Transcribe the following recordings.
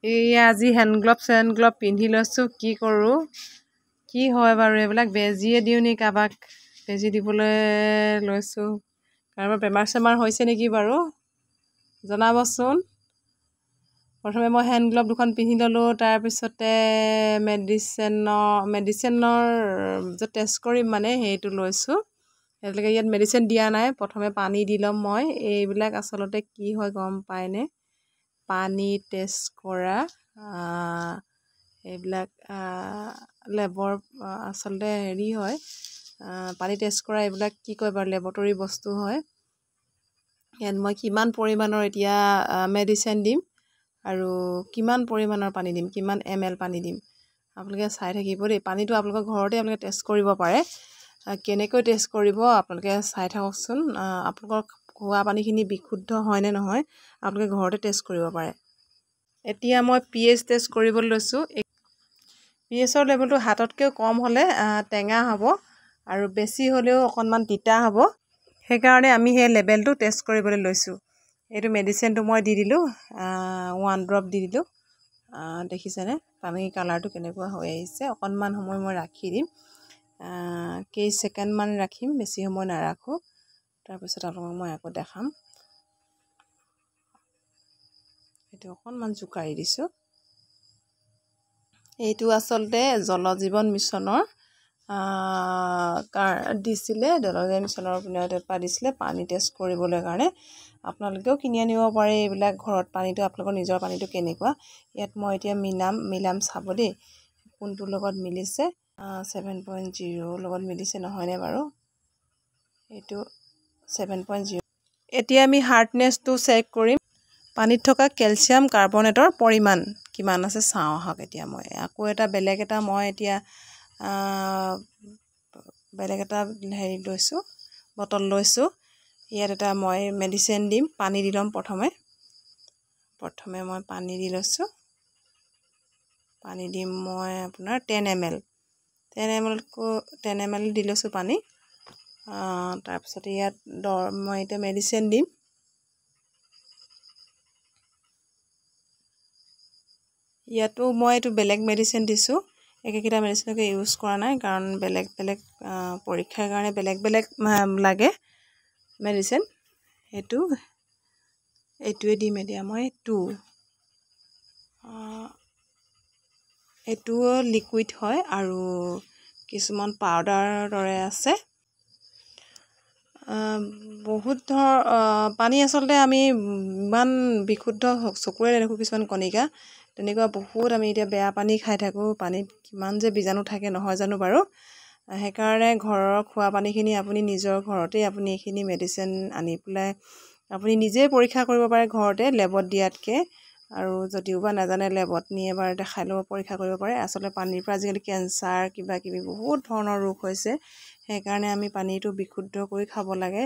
এইয়া আজি hand glove পিন্ধি লৈছোঁ কি কৰোঁ কি হয় বাৰু এইবিলাক বেজিয়ে দিওঁ নি কাৰোবাক বেজি দিবলৈ লৈছোঁ কাৰোবাৰ বেমাৰ চেমাৰ হৈছে নেকি বাৰু জনাবচোন প্ৰথমে মই হেণ্ড গ্লভ দুখন পিন্ধি ল'লোঁ তাৰপিছতে মেডিচিনৰ যে টেষ্ট কৰিম মানে সেইটো লৈছোঁ সেইবিলাকে ইয়াত মেডিচিন দিয়া নাই প্ৰথমে পানী দি ল'ম মই এইবিলাক আচলতে কি হয় গম পায়নে পানী টেষ্ট কৰা এইবিলাক লেবৰ আচলতে হেৰি হয় পানী টেষ্ট কৰা এইবিলাক কি কয় বাৰু লেবৰেটৰী বস্তু হয় ইয়াত মই কিমান পৰিমাণৰ এতিয়া মেডিচিন দিম আৰু কিমান পৰিমাণৰ পানী দিম কিমান ml পানী দিম আপোনালোকে চাই থাকিব দেই পানীটো আপোনালোকৰ ঘৰতে আপোনালোকে টেষ্ট কৰিব পাৰে কেনেকৈ টেষ্ট কৰিব আপোনালোকে চাই থাককচোন আপোনালোকৰ খোৱা পানীখিনি বিশুদ্ধ হয়নে নহয় আপোনালোকে ঘৰতে টেষ্ট কৰিব পাৰে এতিয়া মই pH টেষ্ট কৰিবলৈ লৈছোঁ pHৰ লেভেলটো হাততকৈও কম হ'লে টেঙা হ'ব আৰু বেছি হ'লেও অকণমান তিতা হ'ব সেইকাৰণে আমি সেই লেভেলটো টেষ্ট কৰিবলৈ লৈছোঁ এইটো মেডিচিনটো মই দি দিলোঁ 1 ড্ৰপ দি দিলোঁ দেখিছেনে পানীৰ কালাৰটো কেনেকুৱা হৈ আহিছে অকণমান সময় মই ৰাখি দিম কেই ছেকেণ্ডমান ৰাখিম বেছি সময় নাৰাখোঁ তাৰপিছত আপোনালোকক মই আকৌ দেখাম এইটো অকণমান জোকাৰি দিছোঁ এইটো আচলতে জল জীৱন মিছনৰ দিছিলে জলজীৱন মিছনৰ পৰা দিছিলে পানী টেষ্ট কৰিবলৈ কাৰণে আপোনালোকেও কিনি আনিব পাৰে এইবিলাক ঘৰত পানীটো আপোনালোকৰ নিজৰ পানীটো কেনেকুৱা ইয়াত মই এতিয়া মিলাম চাব দেই কোনটোৰ লগত মিলিছে 7.0 লগত মিলিছে নহয়নে বাৰু এইটো 7.0 এতিয়া আমি হাৰ্ডনেছটো চেক কৰিম পানীত থকা কেলছিয়াম কাৰ্বনেটৰ পৰিমাণ কিমান আছে চাওঁ আহক এতিয়া মই আকৌ বেলেগ এটা মই এতিয়া বেলেগ এটা হেৰি লৈছোঁ বটল লৈছোঁ ইয়াত এটা মই মেডিচিন দিম পানী দি ল'ম প্ৰথমে মই পানী দি লৈছোঁ পানী দিম মই আপোনাৰ 10 ml দি লৈছোঁ পানী তাৰপিছতে ইয়াত মই এতিয়া মেডিচিন দিম ইয়াতো মই এইটো বেলেগ মেডিচিন দিছোঁ একেকেইটা মেডিচিনকে ইউজ কৰা নাই কাৰণ বেলেগ বেলেগ পৰীক্ষাৰ কাৰণে বেলেগ বেলেগ লাগে মেডিচিন এইটোৱে দিম এতিয়া মই এইটোও লিকুইড হয় আৰু কিছুমান পাউডাৰৰ দৰে আছে বহুত পানী আচলতে আমি ইমান বিশুদ্ধ চকুৰে নেদেখোঁ কিছুমান কণিকা তেনেকুৱা বহুত আমি এতিয়া বেয়া পানী খাই থাকোঁ পানীত কিমান যে বীজাণু থাকে নহয় জানো বাৰু সেইকাৰণে ঘৰৰ খোৱা পানীখিনি আপুনি নিজৰ ঘৰতে আপুনি এইখিনি মেডিচিন আনি পেলাই আপুনি নিজেই পৰীক্ষা কৰিব পাৰে ঘৰতে লেবত দিয়াতকৈ আৰু যদিওবা নাজানে লেবত নি এবাৰ দেখাই ল'ব পৰীক্ষা কৰিব পাৰে আচলতে পানীৰ পৰা আজিকালি কেঞ্চাৰ কিবা কিবি বহুত ধৰণৰ ৰোগ হৈছে সেইকাৰণে আমি পানীটো বিশুদ্ধ কৰি খাব লাগে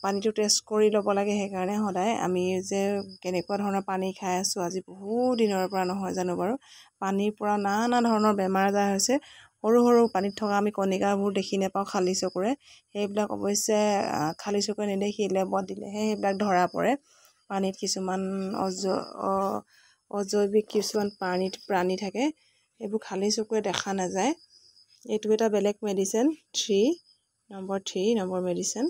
পানীটো টেষ্ট কৰি ল'ব লাগে সেইকাৰণে সদায় আমি যে কেনেকুৱা ধৰণৰ পানী খাই আছোঁ আজি বহুত দিনৰ পৰা নহয় জানো বাৰু পানীৰ পৰা নানা ধৰণৰ বেমাৰ আজাৰ হৈছে সৰু সৰু পানীত থকা আমি কণিকাবোৰ দেখি নাপাওঁ খালী চকুৰে সেইবিলাক অৱশ্যে খালী চকুৰে নেদেখি লেবত দিলেহে সেইবিলাক ধৰা পৰে পানীত কিছুমান অজৈৱিক কিছুমান প্ৰাণী থাকে সেইবোৰ খালী চকুৰে দেখা নাযায় এইটো এটা বেলেগ মেডিচিন 3 নম্বৰ মেডিচিন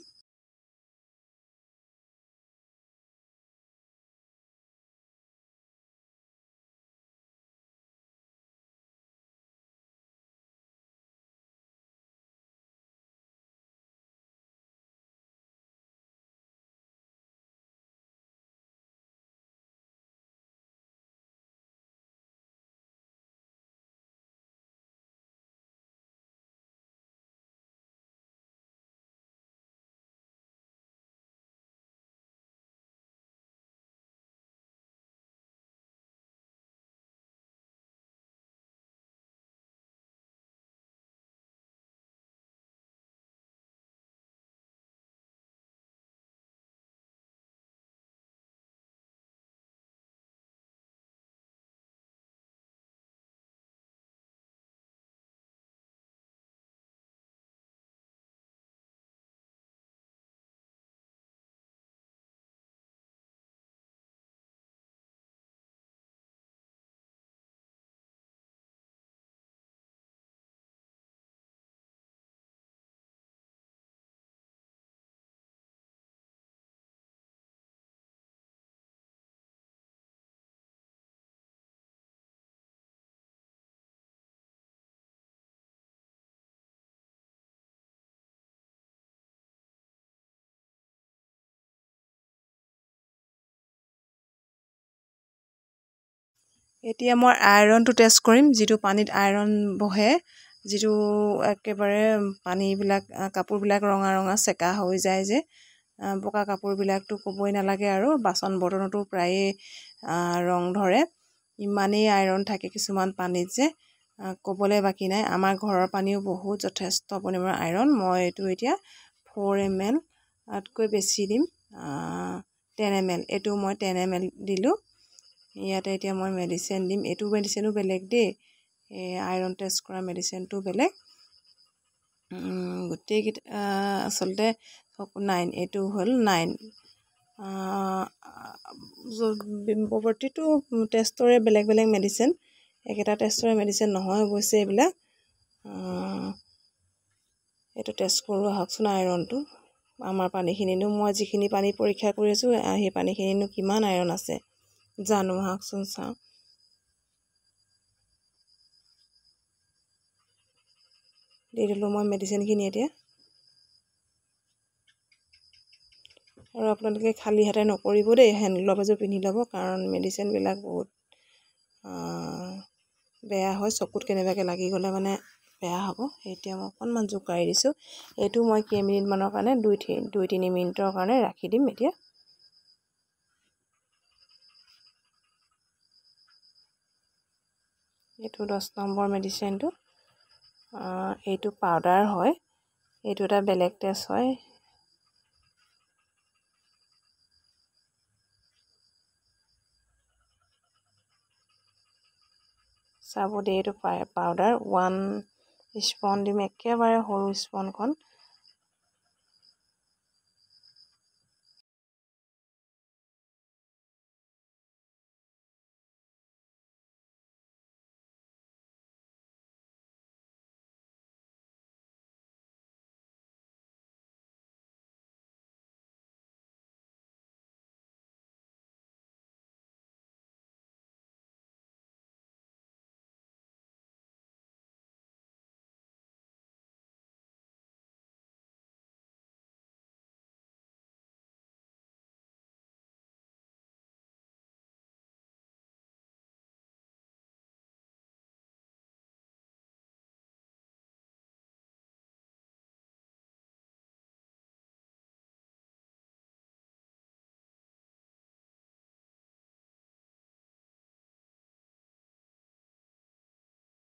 এতিয়া মই আইৰণটো টেষ্ট কৰিম, যিটো পানীত আইৰণ বহে, যিটো একেবাৰে পানীবিলাক কাপোৰবিলাক ৰঙা ৰঙা চেকা হৈ যায় যে, বগা কাপোৰবিলাকতো ক'বই নালাগে আৰু বাচন বৰ্তনতো প্ৰায়ে ৰং ধৰে। ইমানেই আইৰণ থাকে কিছুমান পানীত যে ক'বলৈ বাকী নাই। আমাৰ ঘৰৰ পানীও বহুত যথেষ্ট পৰিমাণৰ আইৰণ। মই এইটো এতিয়া 4 ml তকৈ বেছি দিম, 10 ml, এইটো মই 10 ml দিলোঁ। ইয়াতে এতিয়া মই মেডিচিন দিম। এইটো মেডিচিনো বেলেগ দেই, এই আইৰণ টেষ্ট কৰা মেডিচিনটো বেলেগ। গোটেইকেইটা আচলতে 9, এইটো হ'ল 9। প্ৰতিটো টেষ্টৰে বেলেগ বেলেগ মেডিচিন, একেটা টেষ্টৰে মেডিচিন নহয় অৱশ্যে এইবিলাক। এইটো টেষ্ট কৰোঁ আহকচোন আইৰণটো। আমাৰ পানীখিনিনো, মই যিখিনি পানী পৰীক্ষা কৰি আছোঁ সেই পানীখিনিনো কিমান আইৰণ আছে জানো আহকচোন চাওঁ। দি দিলোঁ মই মেডিচিনখিনি এতিয়া। আৰু আপোনালোকে খালী হাতে নকৰিব দেই, হেণ্ড গ্ল'ভ এযোৰ পিন্ধি ল'ব, কাৰণ মেডিচিনবিলাক বহুত বেয়া হয়। চকুত কেনেবাকৈ লাগি গ'লে মানে বেয়া হ'ব। এতিয়া মই অকণমান জোকাৰি দিছোঁ। এইটো মই কেইমিনিটমানৰ কাৰণে 2-3 মিনিটৰ কাৰণে ৰাখি দিম এতিয়া। এইটো 10 নম্বৰ মেডিচিনটো, এইটো পাউডাৰ হয়, এইটো এটা বেলেগ টেষ্ট হয়। চাব দেই, এইটো পাউডাৰ 1 স্পন দিম, একেবাৰে সৰু স্পনখন।